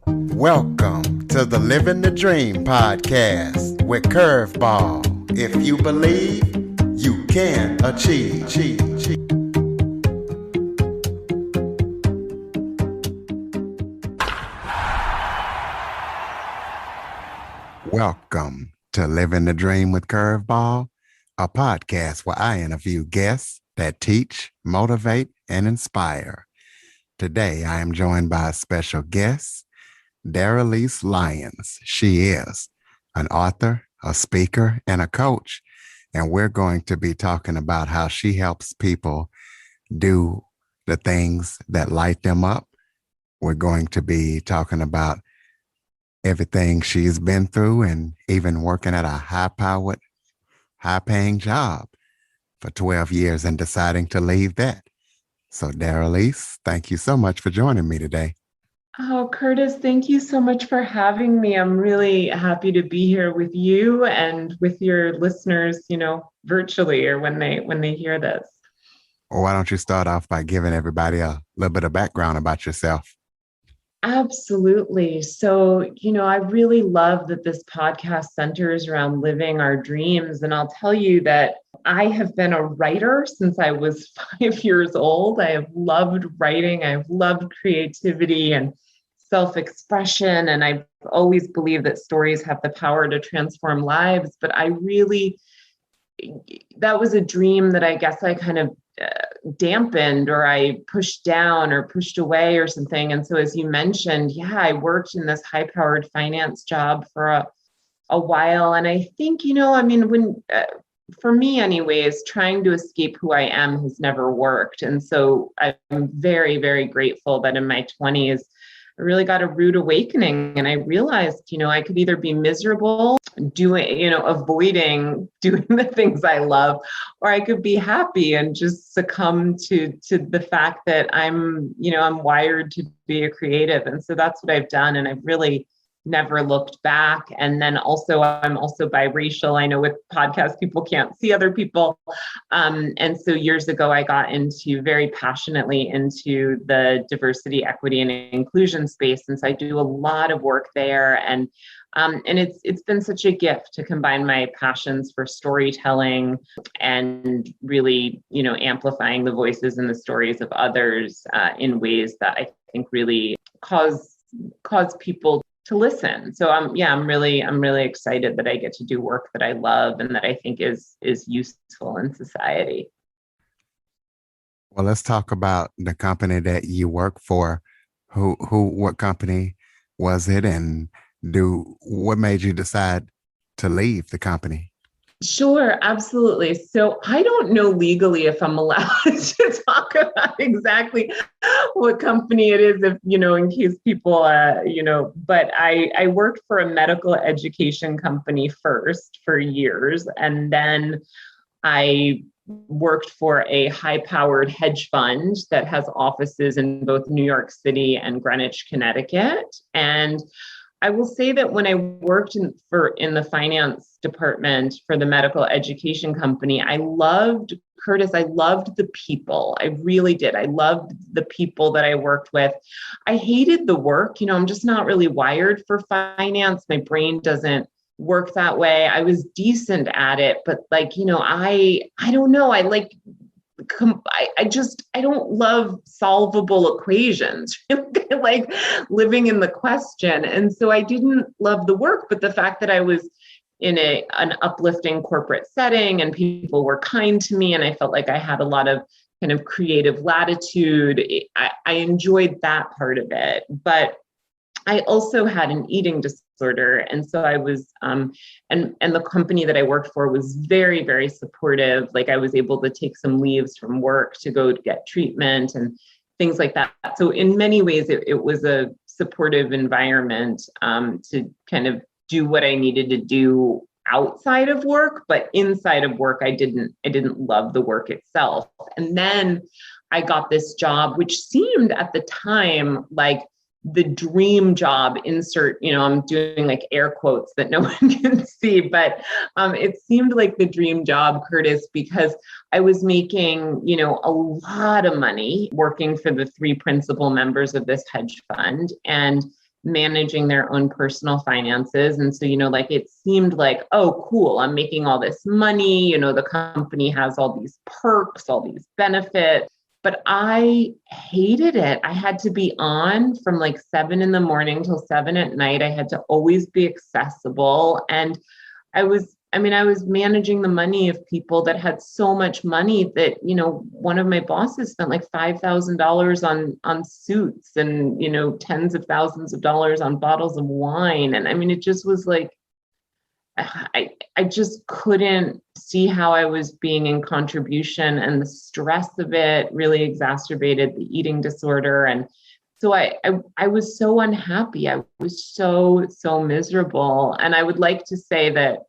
Welcome to the Living the Dream podcast with Curveball. If you believe, you can achieve. Welcome to Living the Dream with Curveball, a podcast where I interview guests that teach, motivate, and inspire. Today, I am joined by a special guest, Daralyse Lyons. She is an author, a speaker, and a coach, and we're going to be talking about how she helps people do the things that light them up. We're going to be talking about everything she's been through and even working at a high-powered, high-paying job for 12 years and deciding to leave that. So, Daralyse, thank you so much for joining me today. Oh, Curtis, thank you so much for having me. I'm really happy to be here with you and with your listeners, virtually or when they hear this. Well, why don't you start off by giving everybody a little bit of background about yourself? Absolutely. So, I really love that this podcast centers around living our dreams. And I'll tell you that I have been a writer since I was 5 years old. I have loved writing. I've loved creativity and self-expression. And I've always believed that stories have the power to transform lives. But that was a dream that I guess I kind of dampened, or I pushed down or pushed away or something. And so, as you mentioned, I worked in this high-powered finance job for a while. And I think, for me anyways, trying to escape who I am has never worked. And so I'm very, very grateful that in my 20s, I really got a rude awakening. And I realized, I could either be miserable avoiding doing the things I love, or I could be happy and just succumb to the fact that I'm wired to be a creative. And so that's what I've done. And I've really never looked back. And then also, I'm also biracial. I know with podcasts, people can't see other people. And so years ago, I got very passionately into the diversity, equity, and inclusion space. And so I do a lot of work there. And it's been such a gift to combine my passions for storytelling and really, amplifying the voices and the stories of others in ways that I think really cause people to listen. So I'm really excited that I get to do work that I love and that I think is useful in society. Well, let's talk about the company that you work for. What company was it, and what made you decide to leave the company? Sure, absolutely. So I don't know legally if I'm allowed to talk about exactly what company it is, if, in case people, but I worked for a medical education company first for years. And then I worked for a high-powered hedge fund that has offices in both New York City and Greenwich, Connecticut. And I will say that when I worked in the finance department for the medical education company, I loved the people. I really did. I loved the people that I worked with. I hated the work. I'm just not really wired for finance. My brain doesn't work that way. I was decent at it, but I don't know. I don't love solvable equations. I like living in the question. And so I didn't love the work, but the fact that I was in an uplifting corporate setting and people were kind to me and I felt like I had a lot of kind of creative latitude, I enjoyed that part of it. But I also had an eating disorder. And so I was, and the company that I worked for was very, very supportive. Like I was able to take some leaves from work to go get treatment and things like that. So in many ways, it was a supportive environment to kind of do what I needed to do outside of work, but inside of work, I didn't love the work itself. And then I got this job, which seemed at the time like the dream job, I'm doing like air quotes that no one can see, but it seemed like the dream job, Curtis, because I was making, a lot of money working for the three principal members of this hedge fund. And managing their own personal finances. And so, like it seemed like, oh, cool, I'm making all this money, the company has all these perks, all these benefits. But I hated it. I had to be on from like 7 a.m. till 7 p.m. I had to always be accessible. And I was managing the money of people that had so much money that, one of my bosses spent like $5,000 on suits and, tens of thousands of dollars on bottles of wine. And it just was like, I just couldn't see how I was being in contribution, and the stress of it really exacerbated the eating disorder. And so I was so unhappy. I was so miserable. And I would like to say that,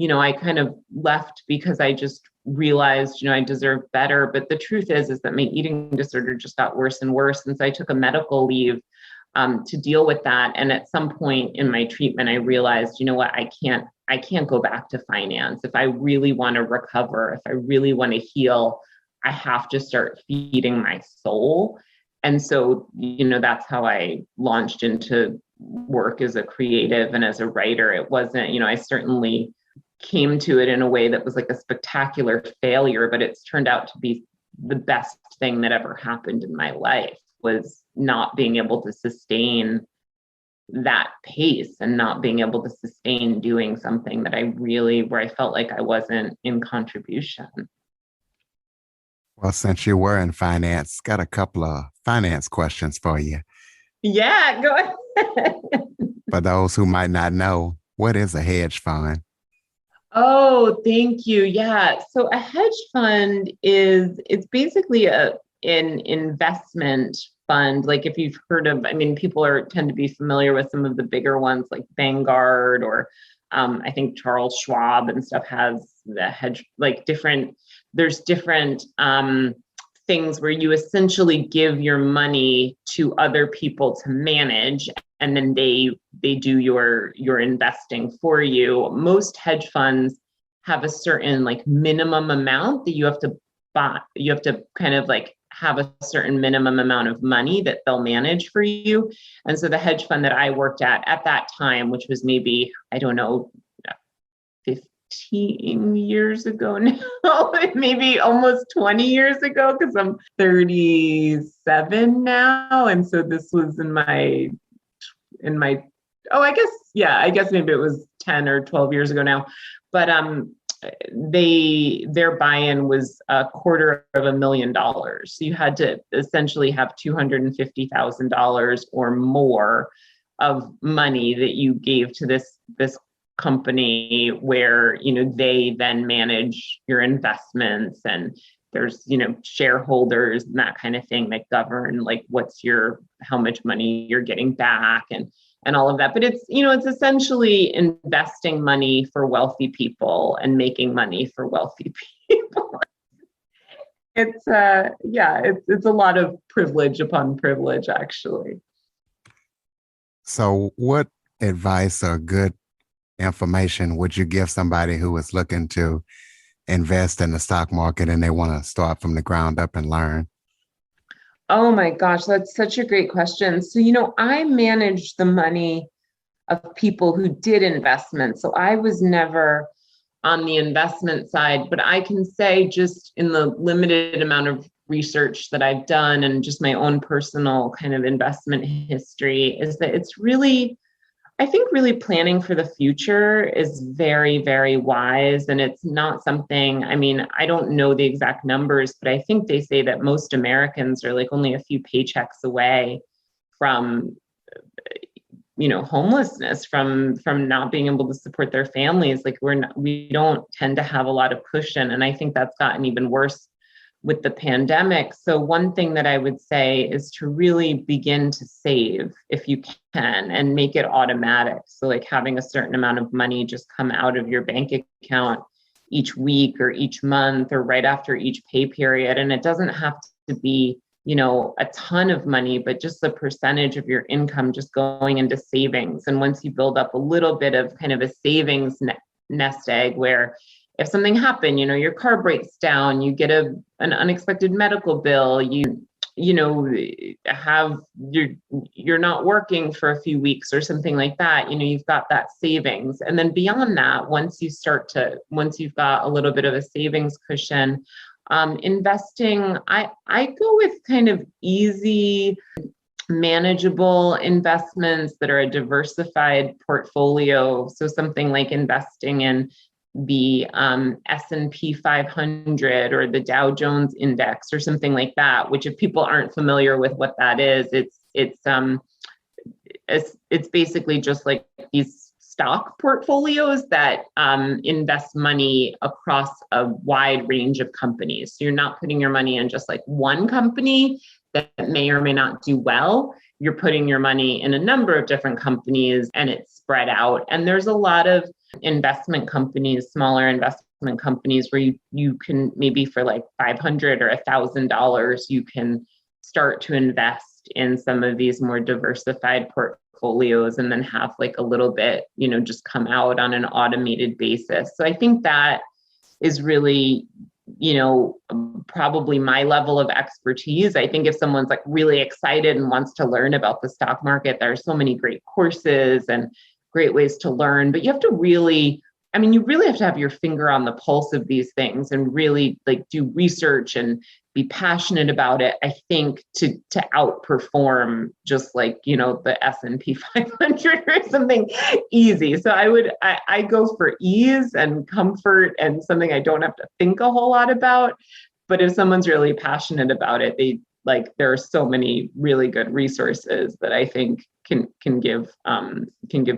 I kind of left because I just realized, I deserved better. But the truth is that my eating disorder just got worse and worse. And so I took a medical leave to deal with that. And at some point in my treatment, I realized, what, I can't go back to finance. If I really want to recover, if I really want to heal, I have to start feeding my soul. And so, that's how I launched into work as a creative and as a writer. It wasn't, I certainly came to it in a way that was like a spectacular failure, but it's turned out to be the best thing that ever happened in my life, was not being able to sustain that pace and not being able to sustain doing something that where I felt like I wasn't in contribution. Well, since you were in finance, got a couple of finance questions for you. Yeah, go ahead. For those who might not know, what is a hedge fund? Oh, thank you. Yeah. So a hedge fund it's basically an investment fund. Like if you've heard of, people tend to be familiar with some of the bigger ones like Vanguard, or I think Charles Schwab and stuff has the hedge, like there's different things where you essentially give your money to other people to manage, and then they do your investing for you. Most hedge funds have a certain like minimum amount that you have to buy. You have to kind of like have a certain minimum amount of money that they'll manage for you. And so the hedge fund that I worked at that time, which was maybe, I don't know, 15 years ago now, maybe almost 20 years ago, because I'm 37 now. And so this was in my, I guess maybe it was 10 or 12 years ago now. But their buy-in was $250,000. So you had to essentially have $250,000 or more of money that you gave to this company, where they then manage your investments, and there's shareholders and that kind of thing that govern like how much money you're getting back and all of that. But it's it's essentially investing money for wealthy people and making money for wealthy people. It's it's a lot of privilege upon privilege, actually. So what advice or good information would you give somebody who is looking to invest in the stock market and they want to start from the ground up and learn? Oh my gosh, that's such a great question. So, I managed the money of people who did investments. So I was never on the investment side, but I can say, just in the limited amount of research that I've done and just my own personal kind of investment history, is that it's really, I think really planning for the future is very, very wise. And it's not something, I don't know the exact numbers, but I think they say that most Americans are like only a few paychecks away from, homelessness, from not being able to support their families. Like we don't tend to have a lot of cushion. And I think that's gotten even worse with the pandemic. So one thing that I would say is to really begin to save if you can, and make it automatic. So like having a certain amount of money just come out of your bank account each week or each month or right after each pay period. And it doesn't have to be, a ton of money, but just a percentage of your income just going into savings. And once you build up a little bit of kind of a savings nest egg, where if something happened, your car breaks down, you get an unexpected medical bill, have you're not working for a few weeks or something like that, you've got that savings. And then beyond that, once you've got a little bit of a savings cushion, investing, I go with kind of easy, manageable investments that are a diversified portfolio. So something like investing in the S&P 500 or the Dow Jones Index or something like that, which if people aren't familiar with what that is, it's basically just like these stock portfolios that invest money across a wide range of companies. So you're not putting your money in just like one company that may or may not do well. You're putting your money in a number of different companies and it's spread out. And there's a lot of investment companies, smaller investment companies, where you can maybe for like $500 or $1,000, you can start to invest in some of these more diversified portfolios and then have like a little bit, just come out on an automated basis. So I think that is really, probably my level of expertise. I think if someone's like really excited and wants to learn about the stock market, there are so many great courses and great ways to learn, but you have to really, you really have to have your finger on the pulse of these things and really like do research and be passionate about it, I think, to outperform just like, the S&P 500 or something easy. So I go for ease and comfort and something I don't have to think a whole lot about. But if someone's really passionate about it, there are so many really good resources that I think can give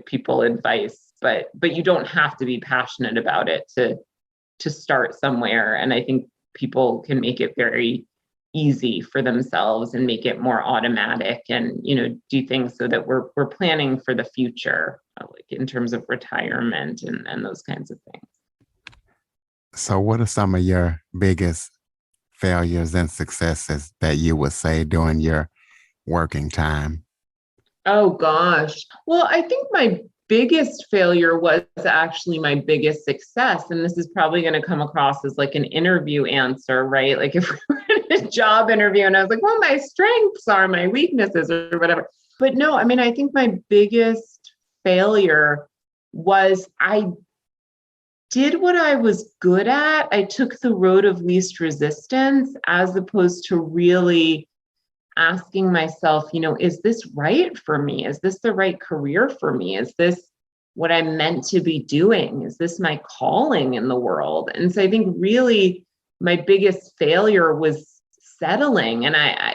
people advice. But you don't have to be passionate about it to start somewhere. And I think people can make it very easy for themselves and make it more automatic and, do things so that we're planning for the future, like in terms of retirement and those kinds of things. So what are some of your biggest failures and successes that you would say during your working time? Oh, gosh. Well, I think my biggest failure was actually my biggest success. And this is probably going to come across as like an interview answer, right? Like if we were in a job interview and I was like, well, my strengths are my weaknesses or whatever. But no, I think my biggest failure was I did what I was good at. I took the road of least resistance as opposed to really asking myself, is this right for me? Is this the right career for me? Is this what I'm meant to be doing? Is this my calling in the world? And so I think really my biggest failure was settling. And I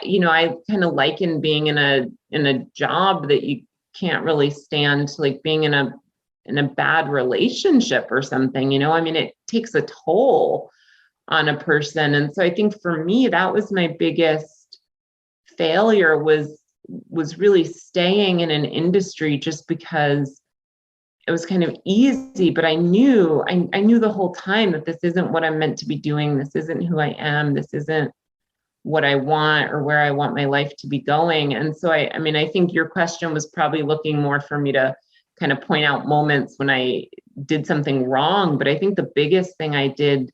kind of liken being in a job that you can't really stand to like being in a bad relationship or something, it takes a toll on a person. And so I think for me, that was my biggest failure was really staying in an industry just because it was kind of easy, but I knew the whole time that this isn't what I'm meant to be doing. This isn't who I am. This isn't what I want or where I want my life to be going. And so I think your question was probably looking more for me to kind of point out moments when I did something wrong. But I think the biggest thing I did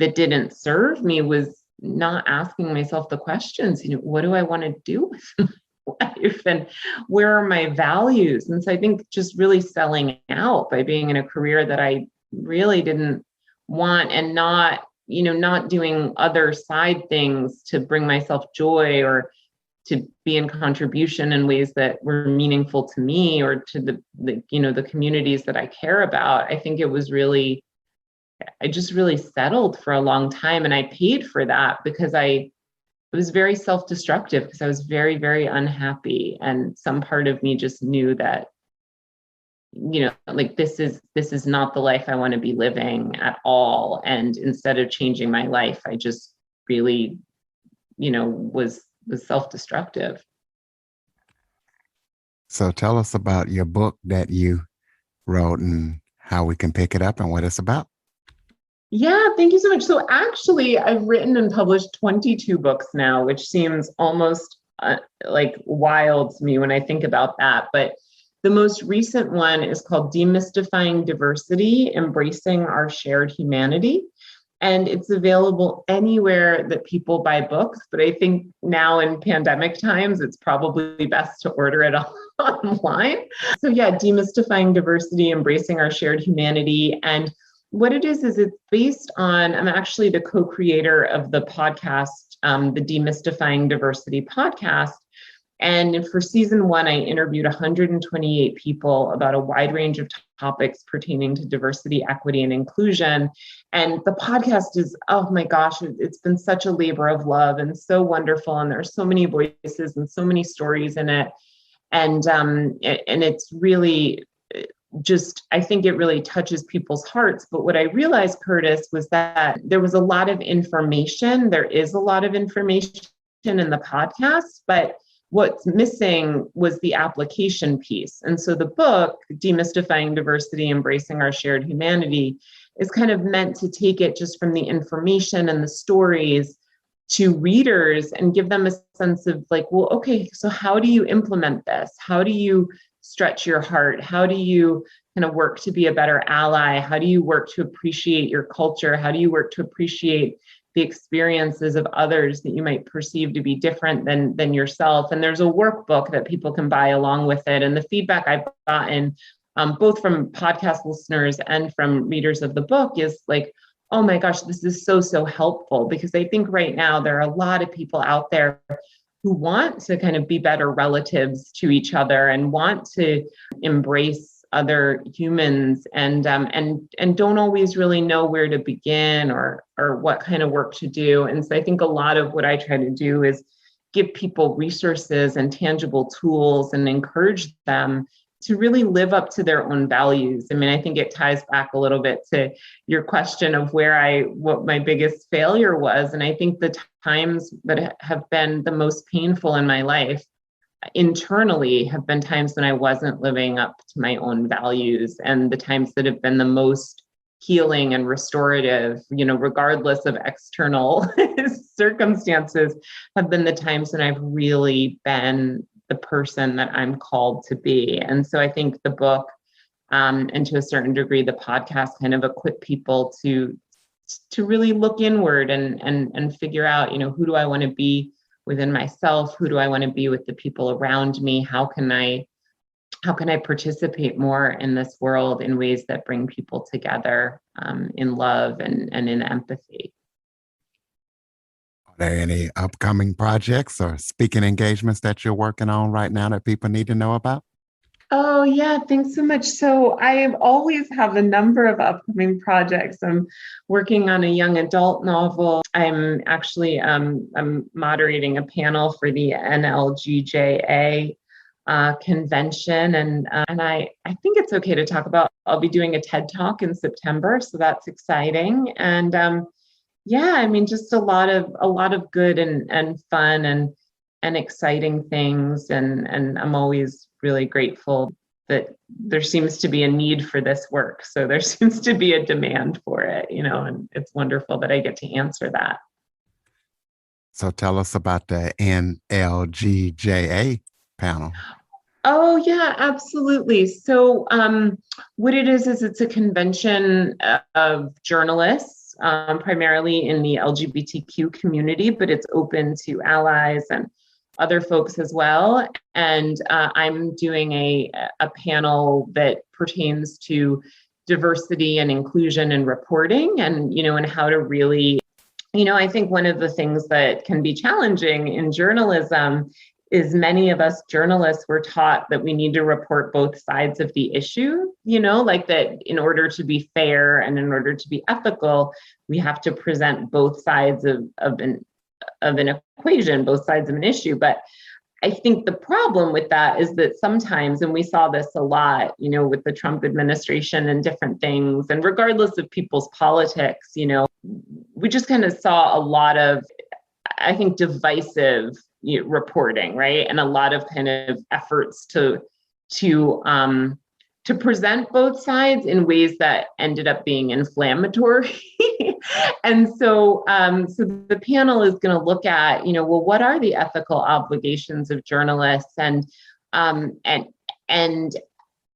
that didn't serve me was not asking myself the questions, what do I want to do with my life and where are my values? And so I think just really selling out by being in a career that I really didn't want and not doing other side things to bring myself joy or to be in contribution in ways that were meaningful to me or to the communities that I care about. I think I just really settled for a long time, and I paid for that because it was very self-destructive because I was very, very unhappy. And some part of me just knew that, like this is not the life I want to be living at all. And instead of changing my life, I just really, was self-destructive. So tell us about your book that you wrote and how we can pick it up and what it's about. Yeah, thank you so much. So actually, I've written and published 22 books now, which seems almost like wild to me when I think about that. But the most recent one is called Demystifying Diversity, Embracing Our Shared Humanity. And it's available anywhere that people buy books. But I think now in pandemic times, it's probably best to order it online. So yeah, demystifying diversity, embracing our shared humanity. And what it is it's based on, I'm actually the co-creator of the podcast, the Demystifying Diversity podcast. And for season 1, I interviewed 128 people about a wide range of topics pertaining to diversity, equity, and inclusion. And the podcast is, oh my gosh, it's been such a labor of love and so wonderful. And there are so many voices and so many stories in it. And it's really just, I think it really touches people's hearts. But what I realized, Curtis, was that there was a lot of information. There is a lot of information in the podcast, but what's missing was the application piece. And so the book, Demystifying Diversity, Embracing Our Shared Humanity, is kind of meant to take it just from the information and the stories to readers and give them a sense of like, well, okay, so how do you implement this? How do you stretch your heart? How do you kind of work to be a better ally? How do you work to appreciate your culture? How do you work to appreciate the experiences of others that you might perceive to be different than yourself? And there's a workbook that people can buy along with it. And the feedback I've gotten, both from podcast listeners and from readers of the book, is like, oh my gosh, this is so helpful. Because I think right now there are a lot of people out there who want to kind of be better relatives to each other and want to embrace other humans and don't always really know where to begin or what kind of work to do. And so I think a lot of what I try to do is give people resources and tangible tools and encourage them to really live up to their own values. I mean, I think it ties back a little bit to your question of what my biggest failure was. And I think the times that have been the most painful in my life internally have been times when I wasn't living up to my own values, and the times that have been the most healing and restorative, regardless of external circumstances, have been the times when I've really been the person that I'm called to be. And so I think the book, and to a certain degree, the podcast kind of equip people to really look inward and figure out, who do I want to be within myself? Who do I want to be with the people around me? How can I participate more in this world in ways that bring people together, in love and in empathy? Are there any upcoming projects or speaking engagements that you're working on right now that people need to know about? Oh, yeah. Thanks so much. So I always have a number of upcoming projects. I'm working on a young adult novel. I'm actually I'm moderating a panel for the NLGJA convention. And I think it's okay to talk about, I'll be doing a TED Talk in September. So that's exciting. And yeah, I mean, just a lot of good and fun and exciting things. And I'm always really grateful that there seems to be a need for this work. So there seems to be a demand for it, and it's wonderful that I get to answer that. So tell us about the NLGJA panel. Oh, yeah, absolutely. So what it is it's a convention of journalists, primarily in the LGBTQ community, but it's open to allies and other folks as well. And I'm doing a panel that pertains to diversity and inclusion and reporting and, and how to really, I think one of the things that can be challenging in journalism is many of us journalists were taught that we need to report both sides of the issue, like that in order to be fair and in order to be ethical, we have to present both sides of an equation, both sides of an issue. But I think the problem with that is that sometimes, and we saw this a lot, with the Trump administration and different things, and regardless of people's politics, we just kind of saw a lot of, I think, divisive reporting, right? And a lot of kind of efforts to present both sides in ways that ended up being inflammatory. And so the panel is going to look at, well, what are the ethical obligations of journalists and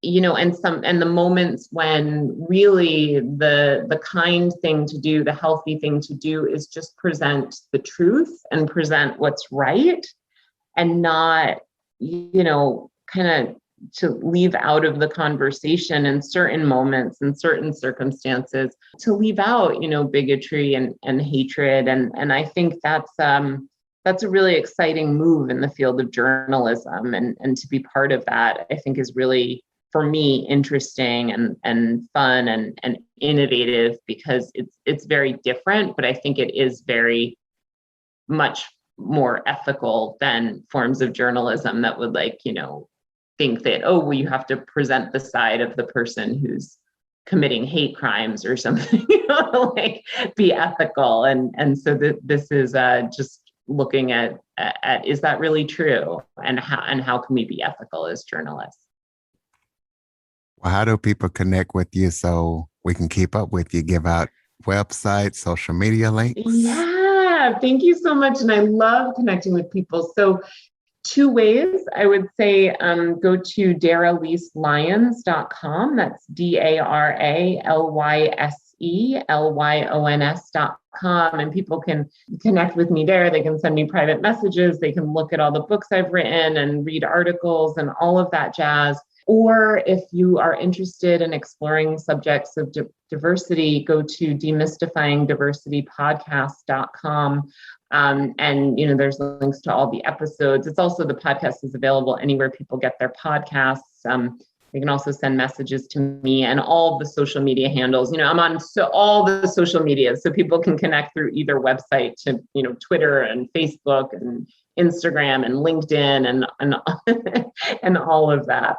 and the moments when really the kind thing to do, the healthy thing to do is just present the truth and present what's right, and not, kind of to leave out of the conversation in certain moments and certain circumstances, to leave out, bigotry and hatred. And I think that's a really exciting move in the field of journalism. And to be part of that, I think is really, for me, interesting and fun and innovative, because it's very different, but I think it is very much more ethical than forms of journalism that would think that, oh, well, you have to present the side of the person who's committing hate crimes or something, be ethical. And so this is just looking at is that really true, and how can we be ethical as journalists? Well, how do people connect with you so we can keep up with you? Give out websites, social media links? Yeah, thank you so much. And I love connecting with people. So 2 ways, I would say, go to daralyselyons.com. That's DARALYSELYONS.com. And people can connect with me there. They can send me private messages. They can look at all the books I've written and read articles and all of that jazz. Or if you are interested in exploring subjects of diversity, go to demystifyingdiversitypodcast.com. And there's links to all the episodes. It's also, the podcast is available anywhere people get their podcasts. They can also send messages to me, and all the social media handles. I'm on all the social media, so people can connect through either website to Twitter and Facebook and Instagram and LinkedIn and and all of that.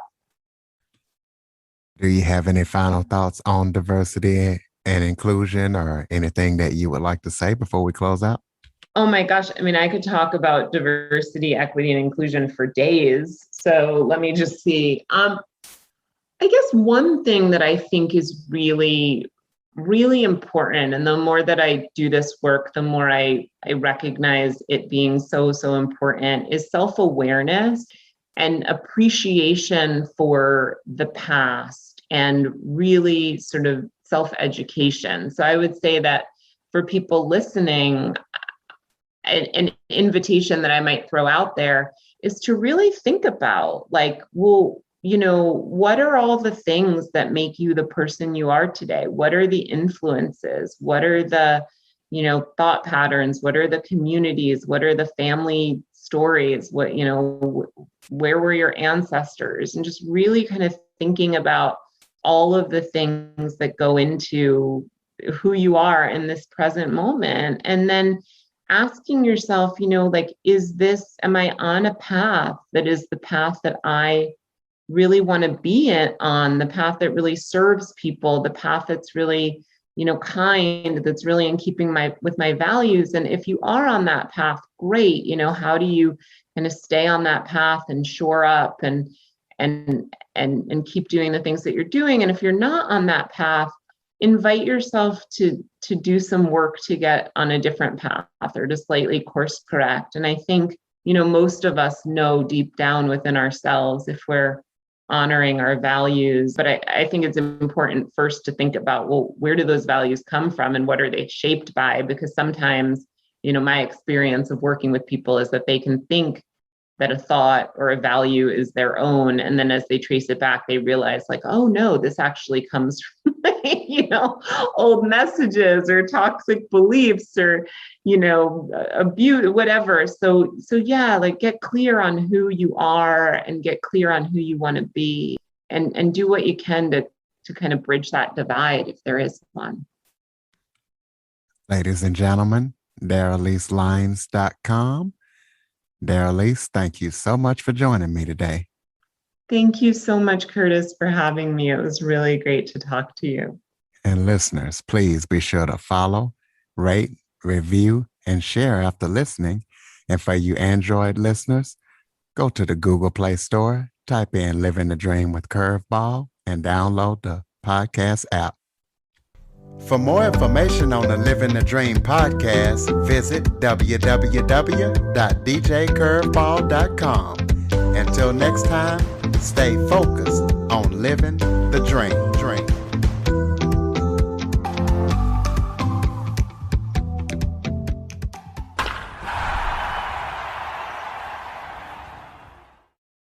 Do you have any final thoughts on diversity and inclusion, or anything that you would like to say before we close out? Oh my gosh. I mean, I could talk about diversity, equity, and inclusion for days. So let me just see. I guess one thing that I think is really, really important, and the more that I do this work, the more I recognize it being so, so important, is self-awareness and appreciation for the past, and really sort of self-education. So I would say that for people listening, an invitation that I might throw out there is to really think about, what are all the things that make you the person you are today? What are the influences? What are the, thought patterns? What are the communities? What are the family stories? Where were your ancestors? And just really kind of thinking about all of the things that go into who you are in this present moment. And then asking yourself, am I on a path that is the path that I really want to be on, the path that really serves people, the path that's really, kind, that's really in keeping with my values? And if you are on that path, great. How do you kind of stay on that path and shore up and keep doing the things that you're doing? And if you're not on that path, invite yourself to do some work to get on a different path, or to slightly course correct. And I think, most of us know deep down within ourselves if we're honoring our values. But I think it's important first to think about, well, where do those values come from, and what are they shaped by? Because sometimes, my experience of working with people is that they can think that a thought or a value is their own, and then as they trace it back, they realize, oh no, this actually comes from old messages or toxic beliefs or abuse, whatever. So yeah, get clear on who you are, and get clear on who you want to be, and do what you can to kind of bridge that divide, if there is one. Ladies and gentlemen, DaralyseLyons.com. Daralyse, thank you so much for joining me today. Thank you so much, Curtis, for having me. It was really great to talk to you. And listeners, please be sure to follow, rate, review, and share after listening. And for you Android listeners, go to the Google Play Store, type in Living the Dream with Curveball, and download the podcast app. For more information on the Living the Dream podcast, visit www.djcurveball.com. Until next time, stay focused on Living the Dream.